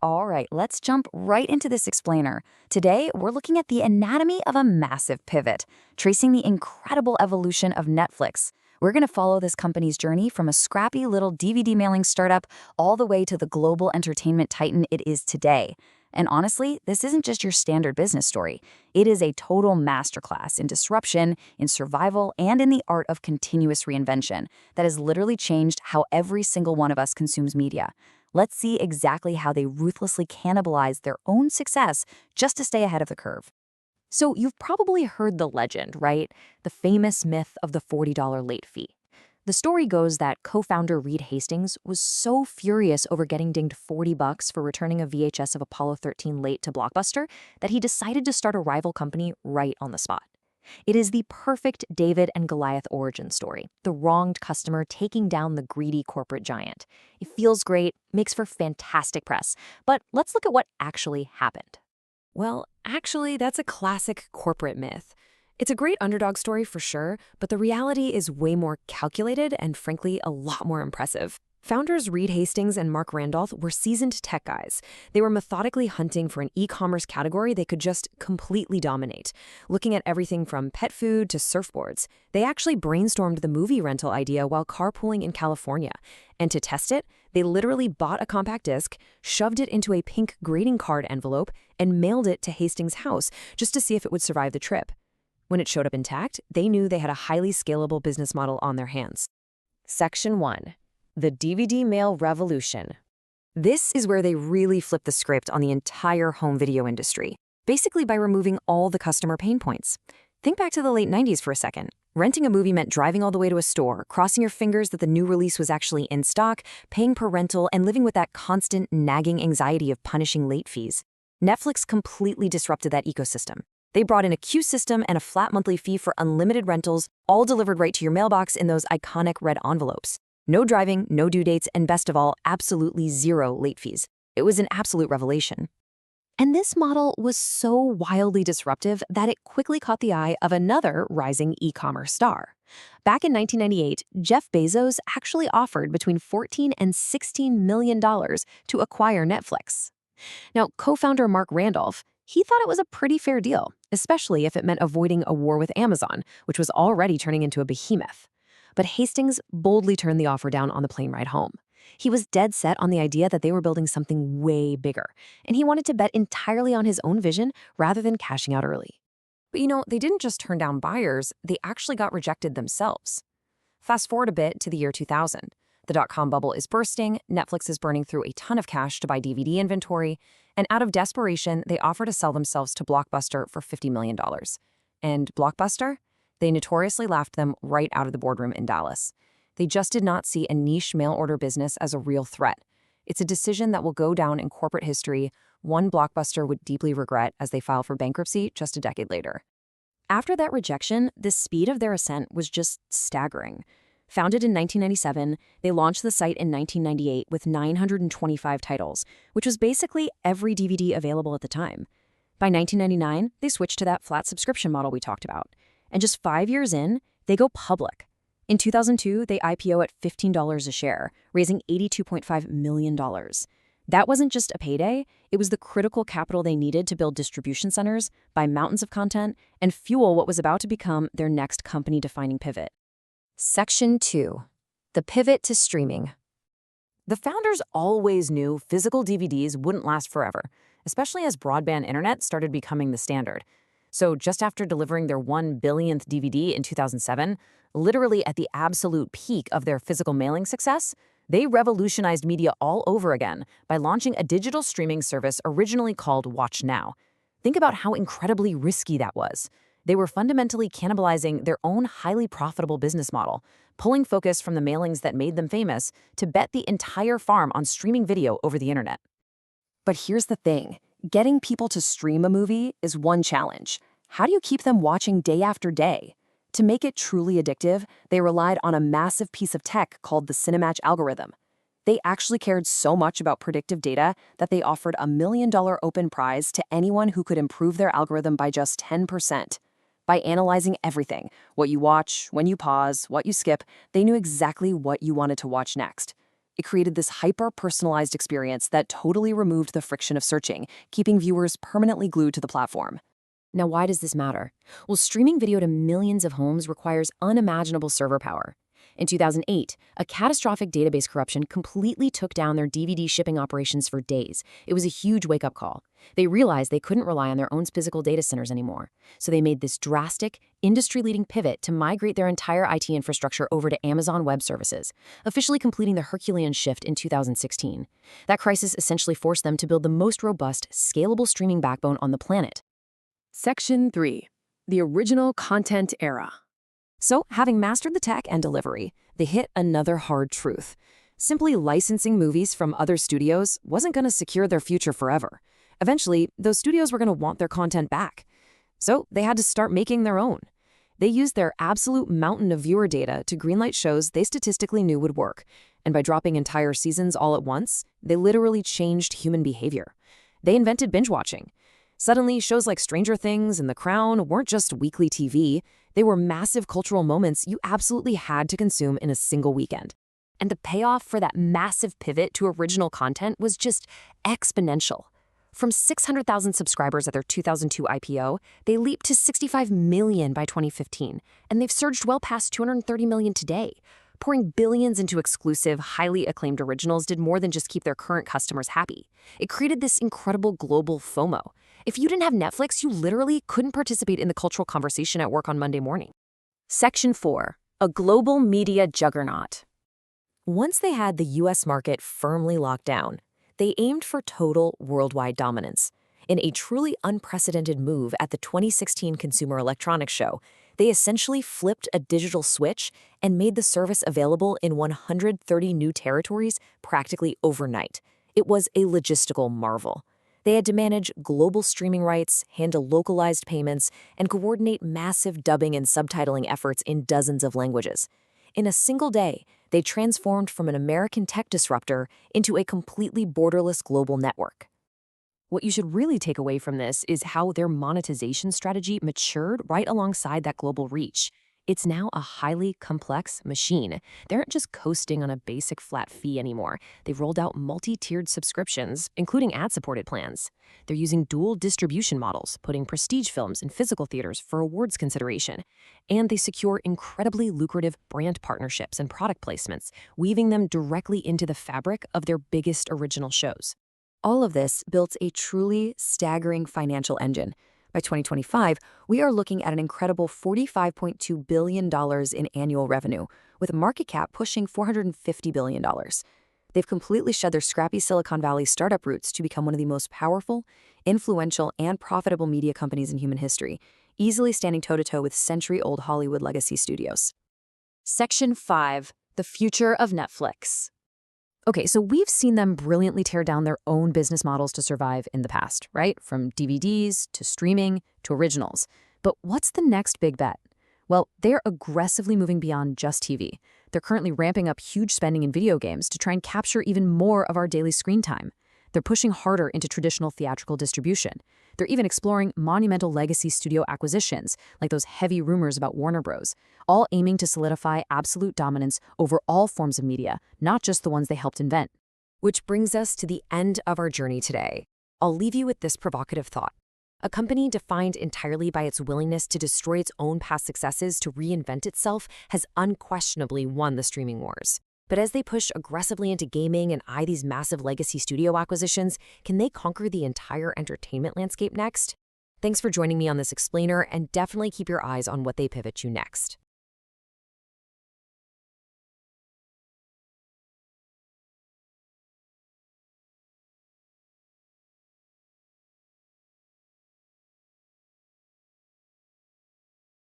All right, let's jump right into this explainer. Today, we're looking at the anatomy of a massive pivot, tracing the incredible evolution of Netflix. We're going to follow this company's journey from a scrappy little DVD mailing startup all the way to the global entertainment titan it is today. And honestly, this isn't just your standard business story. It is a total masterclass in disruption, in survival, and in the art of continuous reinvention that has literally changed how every single one of us consumes media. Let's see exactly how they ruthlessly cannibalize their own success just to stay ahead of the curve. So you've probably heard the legend, right? The famous myth of the $40 late fee. The story goes that co-founder Reed Hastings was so furious over getting dinged $40 for returning a VHS of Apollo 13 late to Blockbuster that he decided to start a rival company right on the spot. It is the perfect David and Goliath origin story, the wronged customer taking down the greedy corporate giant. It feels great, makes for fantastic press, but let's look at what actually happened. Well, actually, that's a classic corporate myth. It's a great underdog story for sure, but the reality is way more calculated and frankly a lot more impressive. Founders Reed Hastings and Marc Randolph were seasoned tech guys. They were methodically hunting for an e-commerce category they could just completely dominate. Looking at everything from pet food to surfboards, they actually brainstormed the movie rental idea while carpooling in California. And to test it, they literally bought a compact disc, shoved it into a pink greeting card envelope, and mailed it to Hastings' house just to see if it would survive the trip. When it showed up intact, they knew they had a highly scalable business model on their hands. Section 1. The DVD mail revolution. This is where they really flip the script on the entire home video industry, basically by removing all the customer pain points. Think back to the late 90s for a second. Renting a movie meant driving all the way to a store, crossing your fingers that the new release was actually in stock, paying per rental, and living with that constant nagging anxiety of punishing late fees. Netflix completely disrupted that ecosystem. They brought in a queue system and a flat monthly fee for unlimited rentals, all delivered right to your mailbox in those iconic red envelopes. No driving, no due dates, and best of all, absolutely zero late fees. It was an absolute revelation. And this model was so wildly disruptive that it quickly caught the eye of another rising e-commerce star. Back in 1998, Jeff Bezos actually offered between $14 and $16 million to acquire Netflix. Now, co-founder Marc Randolph, he thought it was a pretty fair deal, especially if it meant avoiding a war with Amazon, which was already turning into a behemoth. But Hastings boldly turned the offer down on the plane ride home. He was dead set on the idea that they were building something way bigger, and he wanted to bet entirely on his own vision rather than cashing out early. But they didn't just turn down buyers, they actually got rejected themselves. Fast forward a bit to the year 2000. The dot-com bubble is bursting, Netflix is burning through a ton of cash to buy DVD inventory, and out of desperation, they offer to sell themselves to Blockbuster for $50 million. And Blockbuster? They notoriously laughed them right out of the boardroom in Dallas. They just did not see a niche mail-order business as a real threat. It's a decision that will go down in corporate history, one Blockbuster would deeply regret as they file for bankruptcy just a decade later. After that rejection, the speed of their ascent was just staggering. Founded in 1997, they launched the site in 1998 with 925 titles, which was basically every DVD available at the time. By 1999, they switched to that flat subscription model we talked about. And just 5 years in, they go public. In 2002, they IPO at $15 a share, raising $82.5 million. That wasn't just a payday, it was the critical capital they needed to build distribution centers, buy mountains of content, and fuel what was about to become their next company-defining pivot. Section 2. The pivot to streaming. The founders always knew physical DVDs wouldn't last forever, especially as broadband internet started becoming the standard. So just after delivering their 1 billionth DVD in 2007, literally at the absolute peak of their physical mailing success, they revolutionized media all over again by launching a digital streaming service originally called Watch Now. Think about how incredibly risky that was. They were fundamentally cannibalizing their own highly profitable business model, pulling focus from the mailings that made them famous to bet the entire farm on streaming video over the internet. But here's the thing. Getting people to stream a movie is one challenge. How do you keep them watching day after day? To make it truly addictive, they relied on a massive piece of tech called the Cinematch algorithm. They actually cared so much about predictive data that they offered a $1 million open prize to anyone who could improve their algorithm by just 10%. By analyzing everything, what you watch, when you pause, what you skip, they knew exactly what you wanted to watch next. It created this hyper-personalized experience that totally removed the friction of searching, keeping viewers permanently glued to the platform. Now, why does this matter? Well, streaming video to millions of homes requires unimaginable server power. In 2008, a catastrophic database corruption completely took down their DVD shipping operations for days. It was a huge wake-up call. They realized they couldn't rely on their own physical data centers anymore. So they made this drastic, industry-leading pivot to migrate their entire IT infrastructure over to Amazon Web Services, officially completing the Herculean shift in 2016. That crisis essentially forced them to build the most robust, scalable streaming backbone on the planet. Section 3. The Original Content Era. So, having mastered the tech and delivery, they hit another hard truth. Simply licensing movies from other studios wasn't going to secure their future forever. Eventually, those studios were going to want their content back. So, they had to start making their own. They used their absolute mountain of viewer data to greenlight shows they statistically knew would work. And by dropping entire seasons all at once, they literally changed human behavior. They invented binge watching. Suddenly, shows like Stranger Things and The Crown weren't just weekly TV. They were massive cultural moments you absolutely had to consume in a single weekend. And the payoff for that massive pivot to original content was just exponential. From 600,000 subscribers at their 2002 IPO, they leaped to 65 million by 2015, and they've surged well past 230 million today. Pouring billions into exclusive, highly acclaimed originals did more than just keep their current customers happy. It created this incredible global FOMO. If you didn't have Netflix, you literally couldn't participate in the cultural conversation at work on Monday morning. Section 4. A global media juggernaut. Once they had the US market firmly locked down, they aimed for total worldwide dominance. In a truly unprecedented move at the 2016 Consumer Electronics Show, they essentially flipped a digital switch and made the service available in 130 new territories practically overnight. It was a logistical marvel. They had to manage global streaming rights, handle localized payments, and coordinate massive dubbing and subtitling efforts in dozens of languages. In a single day, they transformed from an American tech disruptor into a completely borderless global network. What you should really take away from this is how their monetization strategy matured right alongside that global reach. It's now a highly complex machine. They aren't just coasting on a basic flat fee anymore. They've rolled out multi-tiered subscriptions, including ad-supported plans. They're using dual distribution models, putting prestige films in physical theaters for awards consideration. And they secure incredibly lucrative brand partnerships and product placements, weaving them directly into the fabric of their biggest original shows. All of this built a truly staggering financial engine. By 2025, we are looking at an incredible $45.2 billion in annual revenue, with a market cap pushing $450 billion. They've completely shed their scrappy Silicon Valley startup roots to become one of the most powerful, influential, and profitable media companies in human history, easily standing toe-to-toe with century-old Hollywood legacy studios. Section 5. The future of Netflix. Okay, so we've seen them brilliantly tear down their own business models to survive in the past, right? From DVDs to streaming to originals. But what's the next big bet? Well, they're aggressively moving beyond just TV. They're currently ramping up huge spending in video games to try and capture even more of our daily screen time. They're pushing harder into traditional theatrical distribution. They're even exploring monumental legacy studio acquisitions, like those heavy rumors about Warner Bros., all aiming to solidify absolute dominance over all forms of media, not just the ones they helped invent. Which brings us to the end of our journey today. I'll leave you with this provocative thought. A company defined entirely by its willingness to destroy its own past successes to reinvent itself has unquestionably won the streaming wars. But as they push aggressively into gaming and eye these massive legacy studio acquisitions, can they conquer the entire entertainment landscape next? Thanks for joining me on this explainer, and definitely keep your eyes on what they pivot you next.